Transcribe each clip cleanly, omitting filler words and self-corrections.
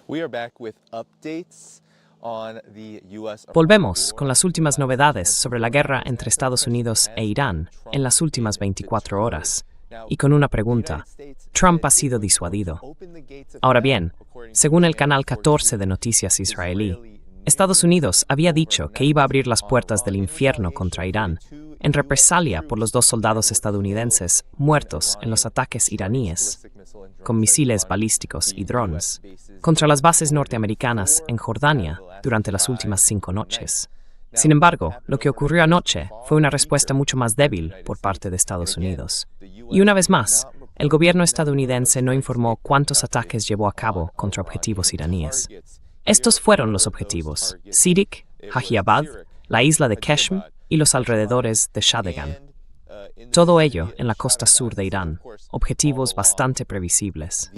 We are back with updates on the US. Volvemos con las últimas novedades sobre la guerra entre Estados Unidos e Irán en las últimas 24 horas. Y con una pregunta: ¿Trump ha sido disuadido? Ahora bien, según el canal 14 de noticias israelí, Estados Unidos había dicho que iba a abrir las puertas del infierno contra Irán en represalia por los 2 soldados estadounidenses muertos en los ataques iraníes con misiles balísticos y drones contra las bases norteamericanas en Jordania durante las últimas 5 noches. Sin embargo, lo que ocurrió anoche fue una respuesta mucho más débil por parte de Estados Unidos. Y una vez más, el gobierno estadounidense no informó cuántos ataques llevó a cabo contra objetivos iraníes. Estos fueron los objetivos: Sirik, Hajiabad, la isla de Keshm y los alrededores de Shadegan. Todo ello en la costa sur de Irán, objetivos bastante previsibles.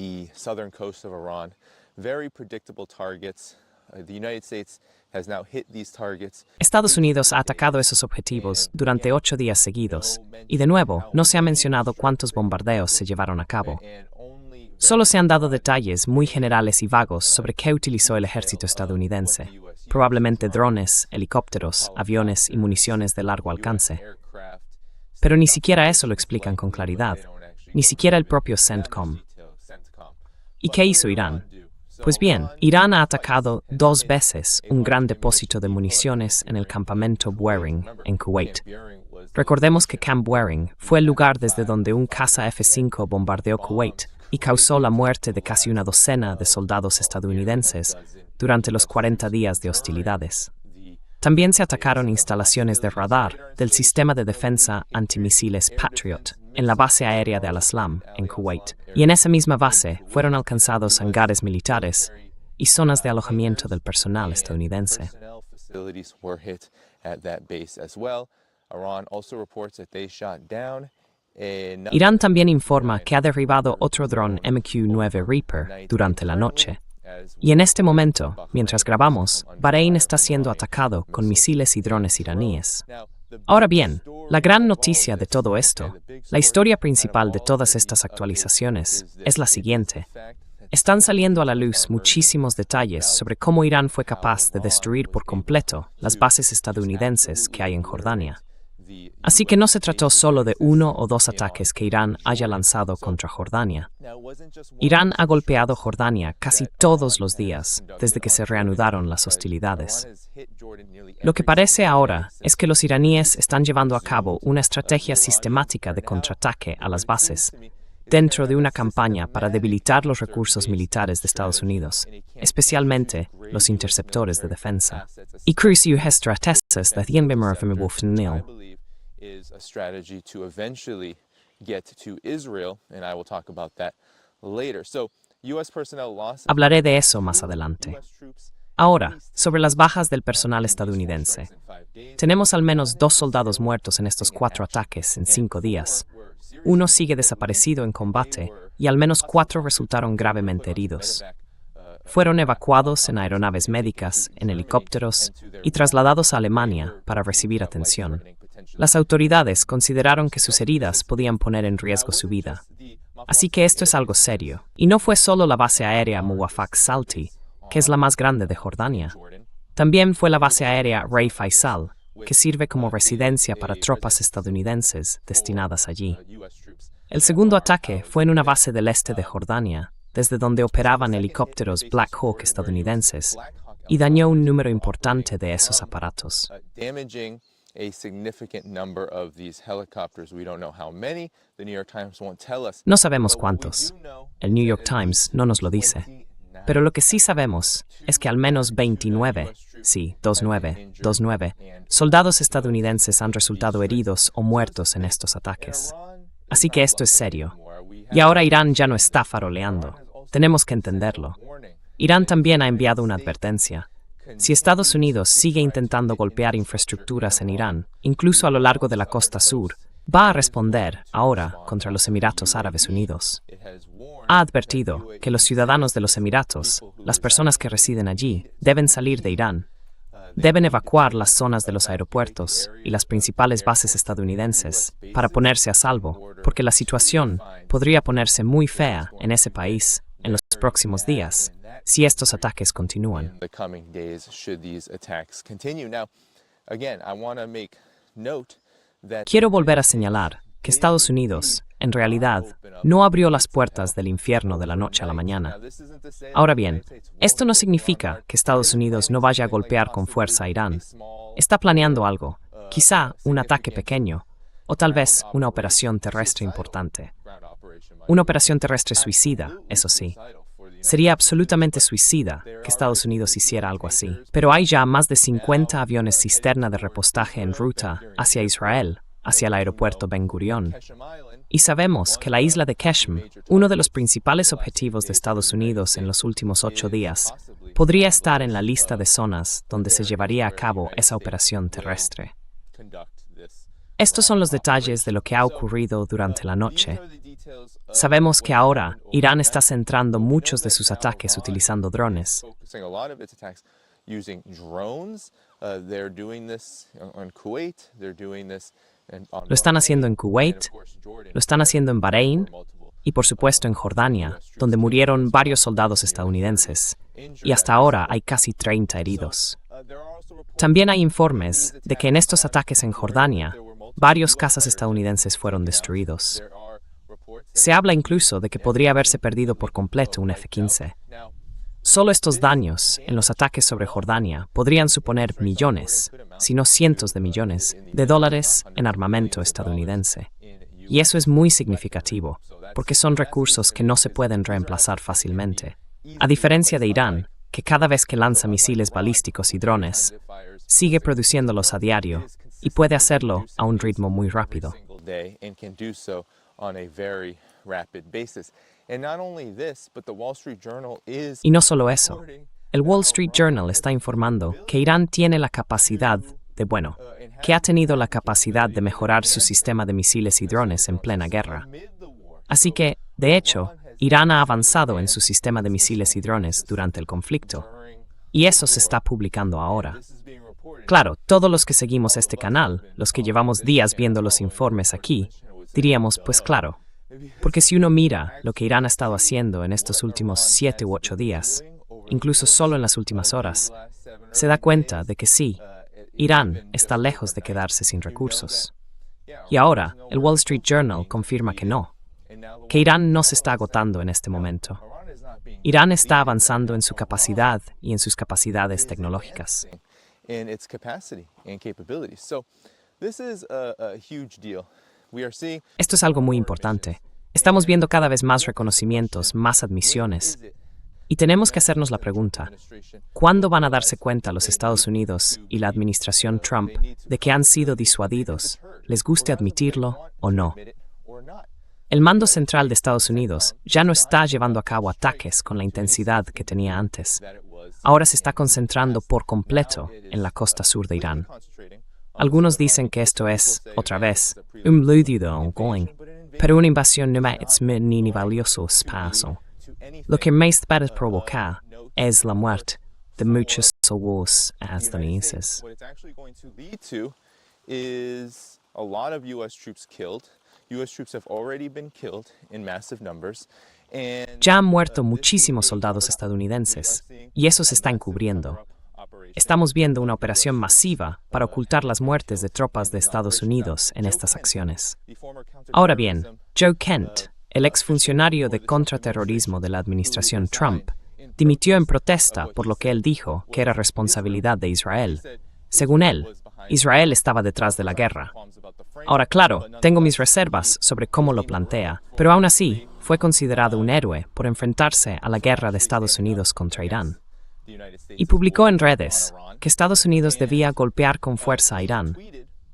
Estados Unidos ha atacado esos objetivos durante 8 días seguidos, y de nuevo no se ha mencionado cuántos bombardeos se llevaron a cabo. Solo se han dado detalles muy generales y vagos sobre qué utilizó el ejército estadounidense, probablemente drones, helicópteros, aviones y municiones de largo alcance. Pero ni siquiera eso lo explican con claridad, ni siquiera el propio CENTCOM. ¿Y qué hizo Irán? Pues bien, Irán ha atacado 2 veces un gran depósito de municiones en el campamento Buehring, en Kuwait. Recordemos que Camp Buehring fue el lugar desde donde un caza F-5 bombardeó Kuwait y causó la muerte de casi una docena de soldados estadounidenses durante los 40 días de hostilidades. También se atacaron instalaciones de radar del sistema de defensa antimisiles Patriot en la base aérea de Al-Aslam, en Kuwait. Y en esa misma base fueron alcanzados hangares militares y zonas de alojamiento del personal estadounidense. Irán también informa que ha derribado otro dron MQ-9 Reaper durante la noche. Y en este momento, mientras grabamos, Bahrein está siendo atacado con misiles y drones iraníes. Ahora bien, la gran noticia de todo esto, la historia principal de todas estas actualizaciones, es la siguiente. Están saliendo a la luz muchísimos detalles sobre cómo Irán fue capaz de destruir por completo las bases estadounidenses que hay en Jordania. Así que no se trató solo de 1 o 2 ataques que Irán haya lanzado contra Jordania. Irán ha golpeado Jordania casi todos los días desde que se reanudaron las hostilidades. Lo que parece ahora es que los iraníes están llevando a cabo una estrategia sistemática de contraataque a las bases, dentro de una campaña para debilitar los recursos militares de Estados Unidos, especialmente los interceptores de defensa. Y crucial estrategias de tienbemer is a strategy to eventually get to Israel, and I will talk about that later. So, US personnel lost. Hablaré de eso más adelante. Ahora, sobre las bajas del personal estadounidense. Tenemos al menos 2 soldados muertos en estos 4 ataques en 5 días. Uno sigue desaparecido en combate y al menos 4 resultaron gravemente heridos. Fueron evacuados en aeronaves médicas, en helicópteros y trasladados a Alemania para recibir atención. Las autoridades consideraron que sus heridas podían poner en riesgo su vida. Así que esto es algo serio. Y no fue solo la base aérea Muwafaq Salti, que es la más grande de Jordania. También fue la base aérea Rey Faisal, que sirve como residencia para tropas estadounidenses destinadas allí. El segundo ataque fue en una base del este de Jordania, desde donde operaban helicópteros Black Hawk estadounidenses, y dañó un número importante de esos aparatos. No sabemos cuántos. El New York Times no nos lo dice. Pero lo que sí sabemos es que al menos 29, 29, soldados estadounidenses han resultado heridos o muertos en estos ataques. Así que esto es serio. Y ahora Irán ya no está faroleando. Tenemos que entenderlo. Irán también ha enviado una advertencia. Si Estados Unidos sigue intentando golpear infraestructuras en Irán, incluso a lo largo de la costa sur, va a responder ahora contra los Emiratos Árabes Unidos. Ha advertido que los ciudadanos de los Emiratos, las personas que residen allí, deben salir de Irán. Deben evacuar las zonas de los aeropuertos y las principales bases estadounidenses para ponerse a salvo, porque la situación podría ponerse muy fea en ese país en los próximos días si estos ataques continúan. in the coming days should these attacks continue. Now, again, I want to make note that Quiero volver a señalar que Estados Unidos, en realidad, no abrió las puertas del infierno de la noche a la mañana. Ahora bien, esto no significa que Estados Unidos no vaya a golpear con fuerza a Irán. Está planeando algo, quizá un ataque pequeño, o tal vez una operación terrestre importante. Una operación terrestre suicida, eso sí. Sería absolutamente suicida que Estados Unidos hiciera algo así. Pero hay ya más de 50 aviones cisterna de repostaje en ruta hacia Israel, hacia el aeropuerto Ben Gurion. Y sabemos que la isla de Keshem, uno de los principales objetivos de Estados Unidos en los últimos 8 días, podría estar en la lista de zonas donde se llevaría a cabo esa operación terrestre. Estos son los detalles de lo que ha ocurrido durante la noche. Sabemos que ahora Irán está centrando muchos de sus ataques utilizando drones. Focusing a lot of its attacks using drones. They're doing this on Kuwait. They're doing this on Lo están haciendo en Kuwait, of course, Jordan. lo están haciendo en Bahrein y por supuesto en Jordania, donde murieron varios soldados estadounidenses. Y hasta ahora hay casi 30 heridos. There are also reports También hay informes de que en estos ataques en Jordania, varios cazas estadounidenses fueron destruidos. there are reports Se habla incluso de que podría haberse perdido por completo un F-15. now. Solo estos daños en los ataques sobre Jordania podrían suponer millones, si no cientos de millones, de dólares en armamento estadounidense. Y eso es muy significativo, porque son recursos que no se pueden reemplazar fácilmente. A diferencia de Irán, que cada vez que lanza misiles balísticos y drones, sigue produciéndolos a diario y puede hacerlo a un ritmo muy rápido. Single day and can do so on a very rapid basis. And not only this, but the Wall Street Journal is Y no solo eso, el Wall Street Journal está informando que Irán tiene la capacidad que ha tenido la capacidad de mejorar su sistema de misiles y drones en plena guerra. Así que, de hecho, Irán ha avanzado en su sistema de misiles y drones durante el conflicto. Y eso se está publicando ahora. Claro, todos los que seguimos este canal, los que llevamos días viendo los informes aquí, diríamos, pues claro. Porque si uno mira lo que Irán ha estado haciendo en estos últimos 7 u 8 días, incluso solo en las últimas horas, se da cuenta de que sí, Irán está lejos de quedarse sin recursos. Y ahora, el Wall Street Journal confirma que no, que Irán no se está agotando en este momento. Irán está avanzando en su capacidad y en sus capacidades tecnológicas. in its capacity and capabilities. So this is a huge deal. We are seeing Esto es algo muy importante. Estamos viendo cada vez más reconocimientos, más admisiones. Y tenemos que hacernos la pregunta, ¿cuándo van a darse cuenta los Estados Unidos y la administración Trump de que han sido disuadidos, les guste admitirlo o no? El mando central de Estados Unidos ya no está llevando a cabo ataques con la intensidad que tenía antes. Ahora se está concentrando por completo en la costa sur de Irán. Algunos dicen que esto es, otra vez, un blúdido ongoing, pero una invasión no es ni valioso paso. Lo que más puede provocar es la muerte de muchos soldados estadounidenses. What it's actually going to lead to is a lot of U.S. troops killed. U.S. troops have already been killed in massive numbers. And Ya han muerto muchísimos soldados estadounidenses, y eso se está encubriendo. Estamos viendo una operación masiva para ocultar las muertes de tropas de Estados Unidos en estas acciones. Ahora bien, Joe Kent, el exfuncionario de contraterrorismo de la administración Trump, dimitió en protesta por lo que él dijo que era responsabilidad de Israel. Según él, Israel estaba detrás de la guerra. Ahora, claro, tengo mis reservas sobre cómo lo plantea, pero aún así, fue considerado un héroe por enfrentarse a la guerra de Estados Unidos contra Irán. Y publicó en redes que Estados Unidos debía golpear con fuerza a Irán,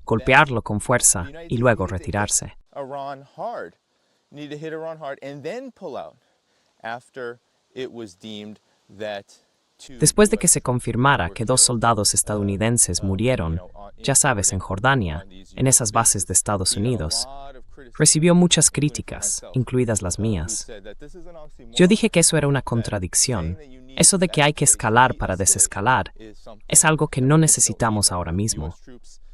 golpearlo con fuerza y luego retirarse. Iran hard. Need to hit Iran hard and then pull out after it was deemed that Después de que se confirmara que 2 soldados estadounidenses murieron, ya sabes, en Jordania, en esas bases de Estados Unidos, recibió muchas críticas, incluidas las mías. Yo dije que eso era una contradicción. Eso de que hay que escalar para desescalar es algo que no necesitamos ahora mismo.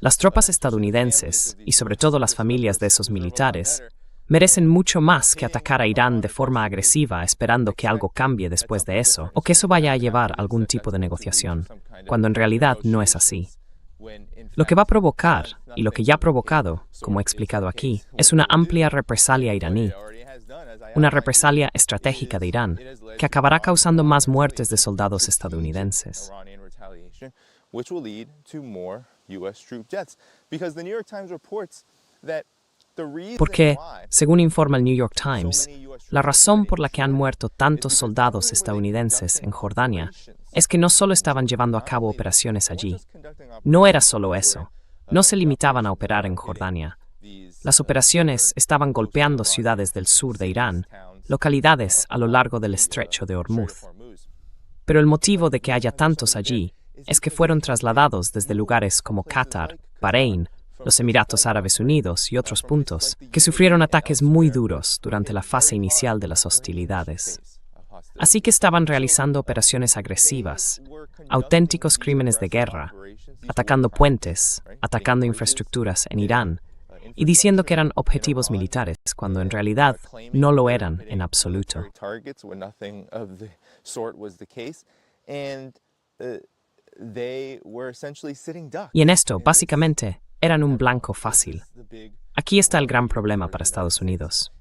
Las tropas estadounidenses, y sobre todo las familias de esos militares, merecen mucho más que atacar a Irán de forma agresiva esperando que algo cambie después de eso, o que eso vaya a llevar a algún tipo de negociación, cuando en realidad no es así. Lo que va a provocar, y lo que ya ha provocado, como he explicado aquí, es una amplia represalia iraní, una represalia estratégica de Irán, que acabará causando más muertes de soldados estadounidenses. Porque, según informa el New York Times, la razón por la que han muerto tantos soldados estadounidenses en Jordania es que no solo estaban llevando a cabo operaciones allí. No era solo eso. No se limitaban a operar en Jordania. Las operaciones estaban golpeando ciudades del sur de Irán, localidades a lo largo del estrecho de Hormuz. Pero el motivo de que haya tantos allí es que fueron trasladados desde lugares como Qatar, Bahrein, los Emiratos Árabes Unidos y otros puntos, que sufrieron ataques muy duros durante la fase inicial de las hostilidades. Así que estaban realizando operaciones agresivas, auténticos crímenes de guerra, atacando puentes, atacando infraestructuras en Irán, y diciendo que eran objetivos militares, cuando en realidad no lo eran en absoluto. Y en esto, básicamente, eran un blanco fácil. Aquí está el gran problema para Estados Unidos,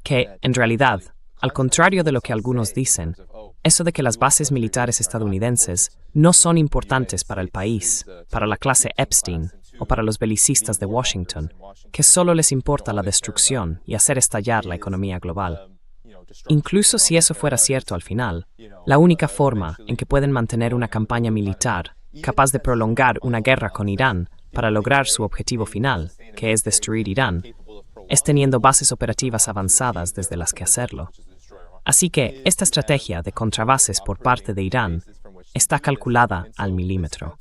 que, en realidad, al contrario de lo que algunos dicen, eso de que las bases militares estadounidenses no son importantes para el país, para la clase Epstein o para los belicistas de Washington, que solo les importa la destrucción y hacer estallar la economía global. Incluso si eso fuera cierto al final, la única forma en que pueden mantener una campaña militar capaz de prolongar una guerra con Irán para lograr su objetivo final, que es destruir Irán, es teniendo bases operativas avanzadas desde las que hacerlo. Así que esta estrategia de contrabases por parte de Irán está calculada al milímetro.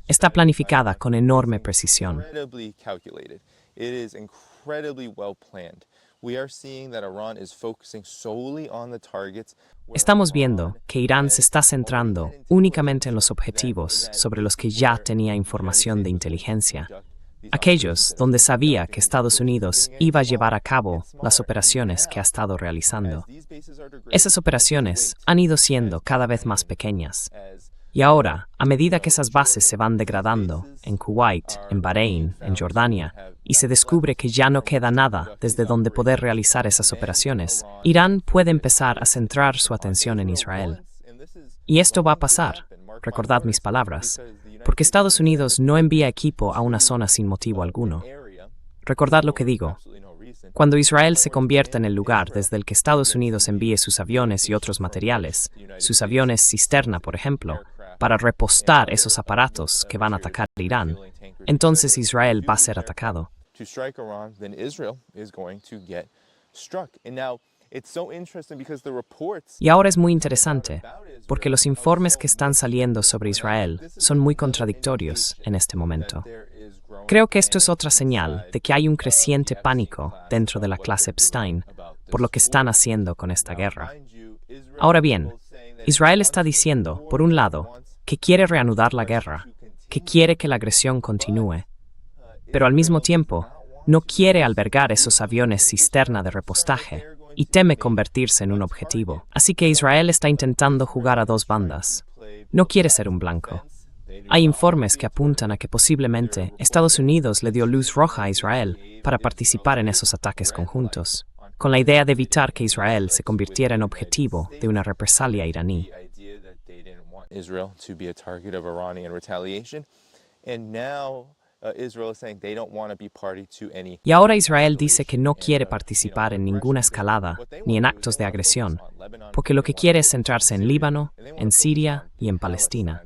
Está planificada con enorme precisión. Estamos viendo que Irán se está centrando únicamente en los objetivos sobre los que ya tenía información de inteligencia, aquellos donde sabía que Estados Unidos iba a llevar a cabo las operaciones que ha estado realizando. Esas operaciones han ido siendo cada vez más pequeñas. Y ahora, a medida que esas bases se van degradando, en Kuwait, en Bahrein, en Jordania, y se descubre que ya no queda nada desde donde poder realizar esas operaciones, Irán puede empezar a centrar su atención en Israel. Y esto va a pasar, recordad mis palabras, porque Estados Unidos no envía equipo a una zona sin motivo alguno. Recordad lo que digo. Cuando Israel se convierta en el lugar desde el que Estados Unidos envíe sus aviones y otros materiales, sus aviones cisterna, por ejemplo, para repostar esos aparatos que van a atacar a Irán, entonces Israel va a ser atacado. Y ahora es muy interesante, porque los informes que están saliendo sobre Israel son muy contradictorios en este momento. Creo que esto es otra señal de que hay un creciente pánico dentro de la clase Epstein por lo que están haciendo con esta guerra. Ahora bien, Israel está diciendo, por un lado, que quiere reanudar la guerra, que quiere que la agresión continúe, pero al mismo tiempo no quiere albergar esos aviones cisterna de repostaje y teme convertirse en un objetivo. Así que Israel está intentando jugar a dos bandas. No quiere ser un blanco. Hay informes que apuntan a que posiblemente Estados Unidos le dio luz roja a Israel para participar en esos ataques conjuntos, con la idea de evitar que Israel se convirtiera en objetivo de una represalia iraní. Y ahora Israel dice que no quiere participar en ninguna escalada ni en actos de agresión, porque lo que quiere es centrarse en Líbano, en Siria y en Palestina.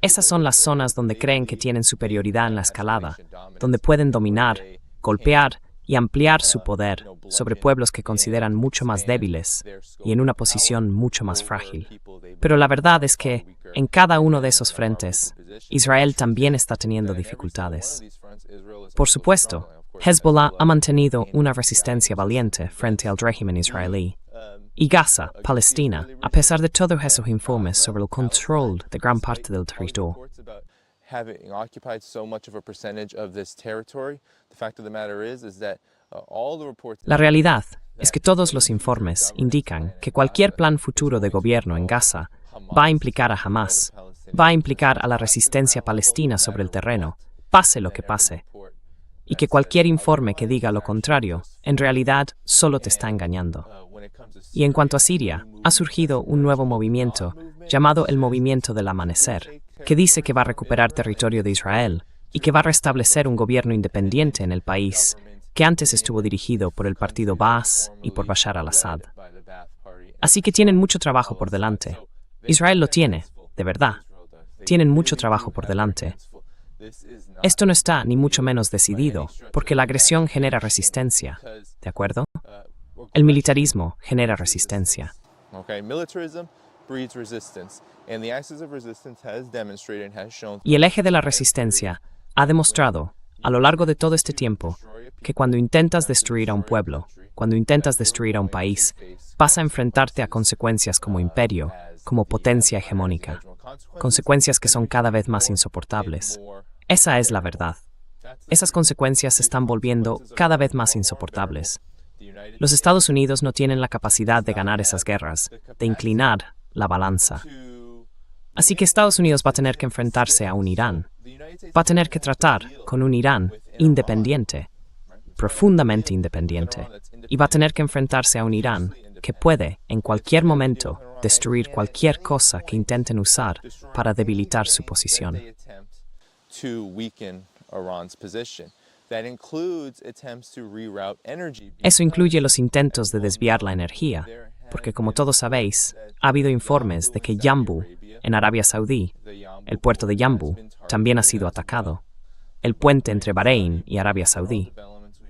Esas son las zonas donde creen que tienen superioridad en la escalada, donde pueden dominar, golpear y ampliar su poder sobre pueblos que consideran mucho más débiles y en una posición mucho más frágil. Pero la verdad es que, en cada uno de esos frentes, Israel también está teniendo dificultades. Por supuesto, Hezbollah ha mantenido una resistencia valiente frente al régimen israelí. Y Gaza, Palestina, a pesar de todos esos informes sobre el control de gran parte del territorio, La realidad es que todos los informes indican que cualquier plan futuro de gobierno en Gaza va a implicar a Hamás, va a implicar a la resistencia palestina sobre el terreno, pase lo que pase, y que cualquier informe que diga lo contrario, en realidad solo te está engañando. Y en cuanto a Siria, ha surgido un nuevo movimiento llamado el Movimiento del Amanecer, que dice que va a recuperar territorio de Israel y que va a restablecer un gobierno independiente en el país que antes estuvo dirigido por el partido Baas y por Bashar al-Assad. Así que tienen mucho trabajo por delante. Israel lo tiene, de verdad. Tienen mucho trabajo por delante. Esto no está ni mucho menos decidido, porque la agresión genera resistencia, ¿de acuerdo? El militarismo genera resistencia. Y el eje de la resistencia ha demostrado, a lo largo de todo este tiempo, que cuando intentas destruir a un pueblo, cuando intentas destruir a un país, vas a enfrentarte a consecuencias como imperio, como potencia hegemónica, consecuencias que son cada vez más insoportables. Esa es la verdad. Esas consecuencias se están volviendo cada vez más insoportables. Los Estados Unidos no tienen la capacidad de ganar esas guerras, de inclinar la balanza. Así que Estados Unidos va a tener que enfrentarse a un Irán. Va a tener que tratar con un Irán independiente, profundamente independiente, y va a tener que enfrentarse a un Irán que puede, en cualquier momento, destruir cualquier cosa que intenten usar para debilitar su posición. Eso incluye los intentos de desviar la energía, porque como todos sabéis, ha habido informes de que Yanbu, en Arabia Saudí, el puerto de Yanbu, también ha sido atacado. El puente entre Bahrein y Arabia Saudí.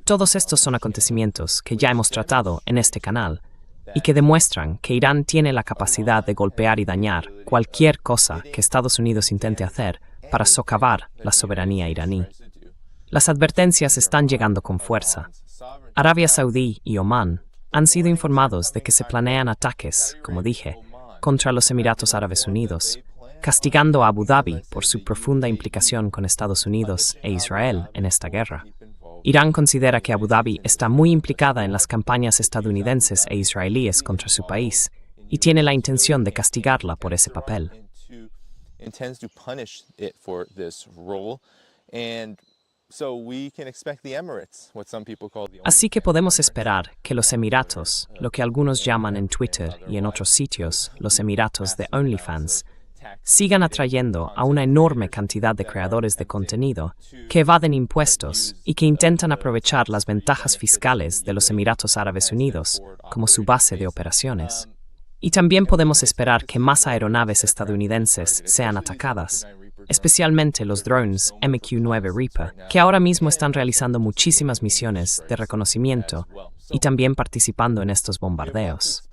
Todos estos son acontecimientos que ya hemos tratado en este canal y que demuestran que Irán tiene la capacidad de golpear y dañar cualquier cosa que Estados Unidos intente hacer para socavar la soberanía iraní. Las advertencias están llegando con fuerza. Arabia Saudí y Omán han sido informados de que se planean ataques, como dije, contra los Emiratos Árabes Unidos, castigando a Abu Dhabi por su profunda implicación con Estados Unidos e Israel en esta guerra. Irán considera que Abu Dhabi está muy implicada en las campañas estadounidenses e israelíes contra su país y tiene la intención de castigarla por ese papel. Así que podemos esperar que los Emiratos, lo que algunos llaman en Twitter y en otros sitios los Emiratos de OnlyFans, sigan atrayendo a una enorme cantidad de creadores de contenido que evaden impuestos y que intentan aprovechar las ventajas fiscales de los Emiratos Árabes Unidos como su base de operaciones. Y también podemos esperar que más aeronaves estadounidenses sean atacadas, especialmente los drones MQ-9 Reaper, que ahora mismo están realizando muchísimas misiones de reconocimiento y también participando en estos bombardeos.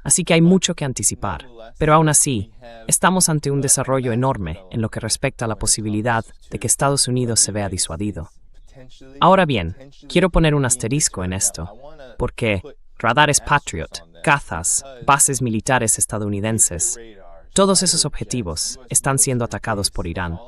Así que hay mucho que anticipar, pero aún así, estamos ante un desarrollo enorme en lo que respecta a la posibilidad de que Estados Unidos se vea disuadido. Ahora bien, quiero poner un asterisco en esto, porque radares Patriot, cazas, bases militares estadounidenses, todos esos objetivos están siendo atacados por Irán.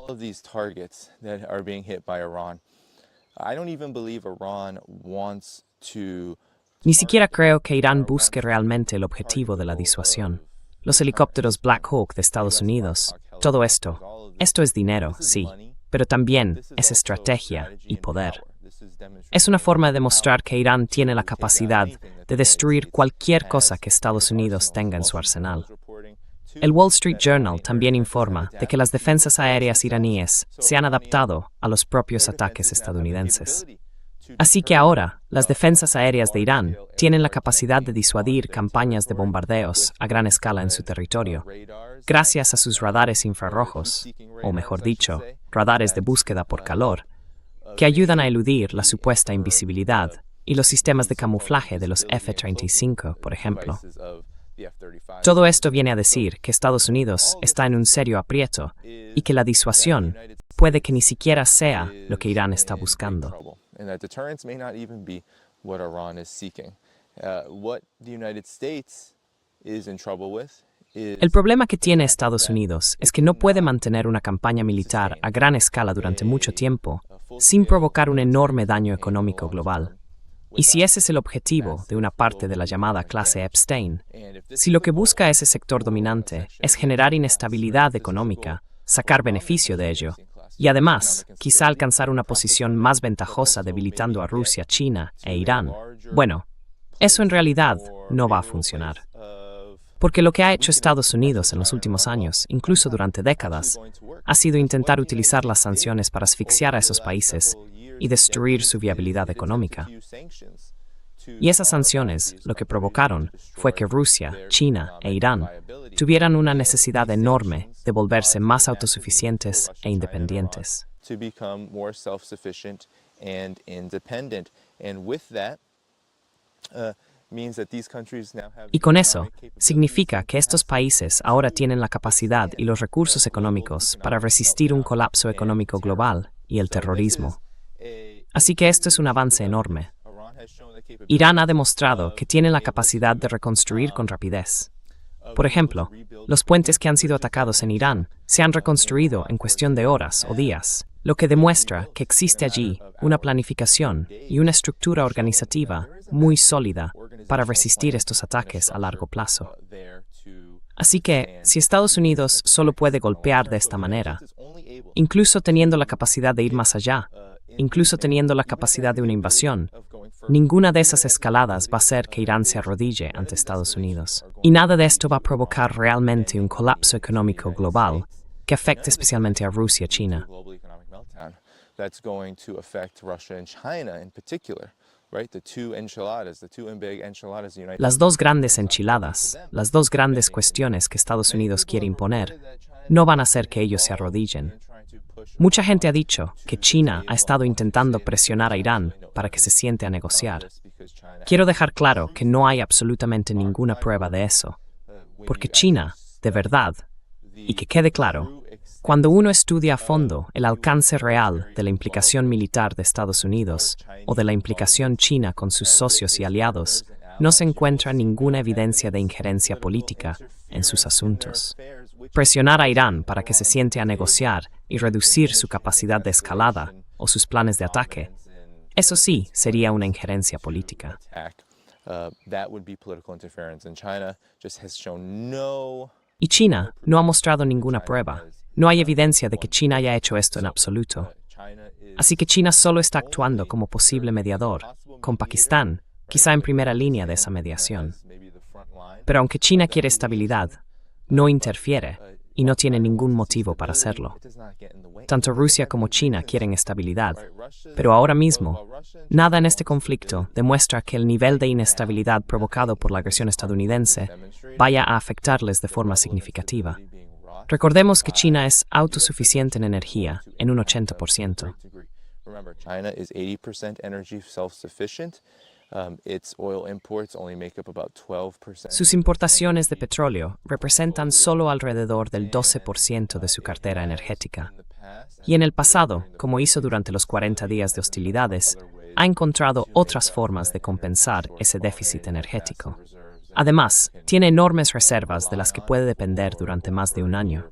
Ni siquiera creo que Irán busque realmente el objetivo de la disuasión. Los helicópteros Black Hawk de Estados Unidos, todo esto es dinero, sí, pero también es estrategia y poder. Es una forma de demostrar que Irán tiene la capacidad de destruir cualquier cosa que Estados Unidos tenga en su arsenal. El Wall Street Journal también informa de que las defensas aéreas iraníes se han adaptado a los propios ataques estadounidenses. Así que ahora, las defensas aéreas de Irán tienen la capacidad de disuadir campañas de bombardeos a gran escala en su territorio, gracias a sus radares infrarrojos, o mejor dicho, radares de búsqueda por calor, que ayudan a eludir la supuesta invisibilidad y los sistemas de camuflaje de los F-35, por ejemplo. Todo esto viene a decir que Estados Unidos está en un serio aprieto y que la disuasión puede que ni siquiera sea lo que Irán está buscando. El problema que tiene Estados Unidos es que no puede mantener una campaña militar a gran escala durante mucho tiempo sin provocar un enorme daño económico global. Y si ese es el objetivo de una parte de la llamada clase Epstein, si lo que busca ese sector dominante es generar inestabilidad económica, sacar beneficio de ello, y además, quizá alcanzar una posición más ventajosa debilitando a Rusia, China e Irán, bueno, eso en realidad no va a funcionar. Porque lo que ha hecho Estados Unidos en los últimos años, incluso durante décadas, ha sido intentar utilizar las sanciones para asfixiar a esos países y destruir su viabilidad económica. Y esas sanciones lo que provocaron fue que Rusia, China e Irán tuvieran una necesidad enorme de volverse más autosuficientes e independientes. Y con eso, significa que estos países ahora tienen la capacidad y los recursos económicos para resistir un colapso económico global y el terrorismo. Así que esto es un avance enorme. Irán ha demostrado que tiene la capacidad de reconstruir con rapidez. Por ejemplo, los puentes que han sido atacados en Irán se han reconstruido en cuestión de horas o días, lo que demuestra que existe allí una planificación y una estructura organizativa muy sólida para resistir estos ataques a largo plazo. Así que, si Estados Unidos solo puede golpear de esta manera, incluso teniendo la capacidad de ir más allá, incluso teniendo la capacidad de una invasión, ninguna de esas escaladas va a hacer que Irán se arrodille ante Estados Unidos. Y nada de esto va a provocar realmente un colapso económico global que afecte especialmente a Rusia y China. Las dos grandes enchiladas, las dos grandes cuestiones que Estados Unidos quiere imponer, no van a hacer que ellos se arrodillen. Mucha gente ha dicho que China ha estado intentando presionar a Irán para que se siente a negociar. Quiero dejar claro que no hay absolutamente ninguna prueba de eso, porque China, de verdad, y que quede claro, cuando uno estudia a fondo el alcance real de la implicación militar de Estados Unidos o de la implicación china con sus socios y aliados, no se encuentra ninguna evidencia de injerencia política en sus asuntos. Presionar a Irán para que se siente a negociar y reducir su capacidad de escalada o sus planes de ataque, eso sí sería una injerencia política. Y China no ha mostrado ninguna prueba. No hay evidencia de que China haya hecho esto en absoluto. Así que China solo está actuando como posible mediador, con Pakistán, quizá en primera línea de esa mediación. Pero aunque China quiere estabilidad, no interfiere y no tiene ningún motivo para hacerlo. Tanto Rusia como China quieren estabilidad, pero ahora mismo, nada en este conflicto demuestra que el nivel de inestabilidad provocado por la agresión estadounidense vaya a afectarles de forma significativa. Recordemos que China es autosuficiente en energía en un 80%. Sus importaciones de petróleo representan solo alrededor del 12% de su cartera energética. Y en el pasado, como hizo durante los 40 días de hostilidades, ha encontrado otras formas de compensar ese déficit energético. Además, tiene enormes reservas de las que puede depender durante más de un año.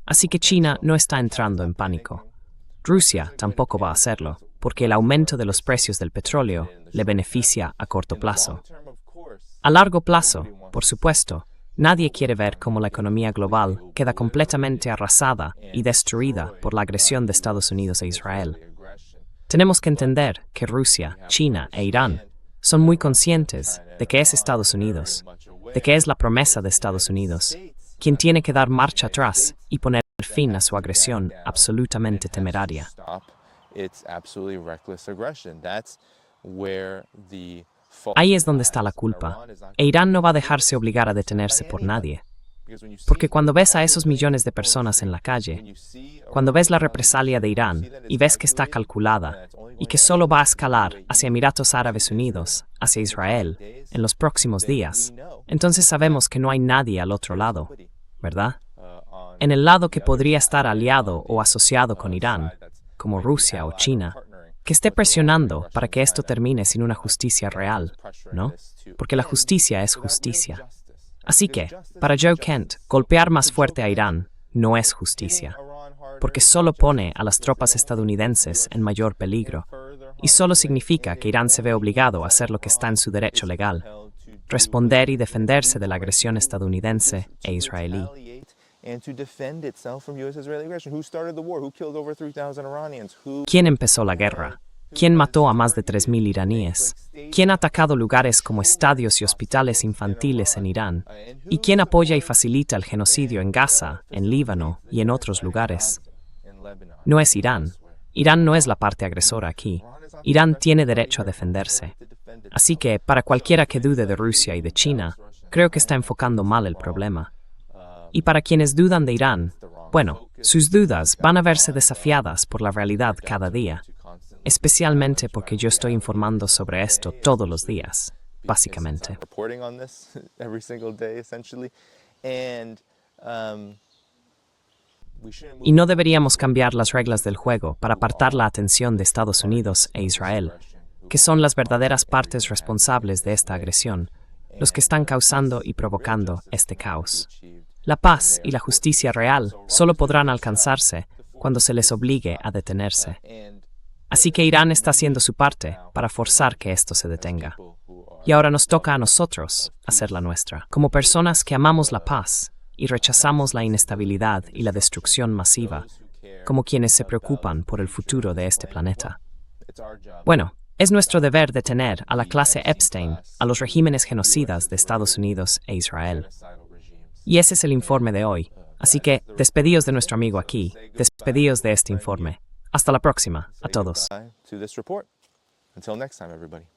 Así que China no está entrando en pánico. Rusia tampoco va a hacerlo, porque el aumento de los precios del petróleo le beneficia a corto plazo. A largo plazo, por supuesto, nadie quiere ver cómo la economía global queda completamente arrasada y destruida por la agresión de Estados Unidos e Israel. Tenemos que entender que Rusia, China e Irán son muy conscientes de que es Estados Unidos, de que es la promesa de Estados Unidos, quien tiene que dar marcha atrás y poner fin a su agresión absolutamente temeraria. Ahí es donde está la culpa, e Irán no va a dejarse obligar a detenerse por nadie. Porque cuando ves a esos millones de personas en la calle, cuando ves la represalia de Irán y ves que está calculada y que solo va a escalar hacia Emiratos Árabes Unidos, hacia Israel, en los próximos días, entonces sabemos que no hay nadie al otro lado, ¿verdad? En el lado que podría estar aliado o asociado con Irán, como Rusia o China, que esté presionando para que esto termine sin una justicia real, ¿no? Porque la justicia es justicia. Así que, para Joe Kent, golpear más fuerte a Irán no es justicia, porque solo pone a las tropas estadounidenses en mayor peligro. y solo significa que Irán se ve obligado a hacer lo que está en su derecho legal, responder y defenderse de la agresión estadounidense e israelí. ¿Quién empezó la guerra? ¿Quién mató a más de 3.000 iraníes? ¿Quién ha atacado lugares como estadios y hospitales infantiles en Irán? ¿Y quién apoya y facilita el genocidio en Gaza, en Líbano y en otros lugares? No es Irán. Irán no es la parte agresora aquí. Irán tiene derecho a defenderse. Así que, para cualquiera que dude de Rusia y de China, creo que está enfocando mal el problema. Y para quienes dudan de Irán, bueno, sus dudas van a verse desafiadas por la realidad cada día. Especialmente porque yo estoy informando sobre esto todos los días, básicamente. Y no deberíamos cambiar las reglas del juego para apartar la atención de Estados Unidos e Israel, que son las verdaderas partes responsables de esta agresión, los que están causando y provocando este caos. La paz y la justicia real solo podrán alcanzarse cuando se les obligue a detenerse. Así que Irán está haciendo su parte para forzar que esto se detenga. Y ahora nos toca a nosotros hacer la nuestra. Como personas que amamos la paz y rechazamos la inestabilidad y la destrucción masiva, como quienes se preocupan por el futuro de este planeta. Bueno, es nuestro deber detener a la clase Epstein, a los regímenes genocidas de Estados Unidos e Israel. Y ese es el informe de hoy. Así que, despedíos de nuestro amigo aquí, despedíos de este informe. Hasta la próxima, a todos. Until next time, everybody.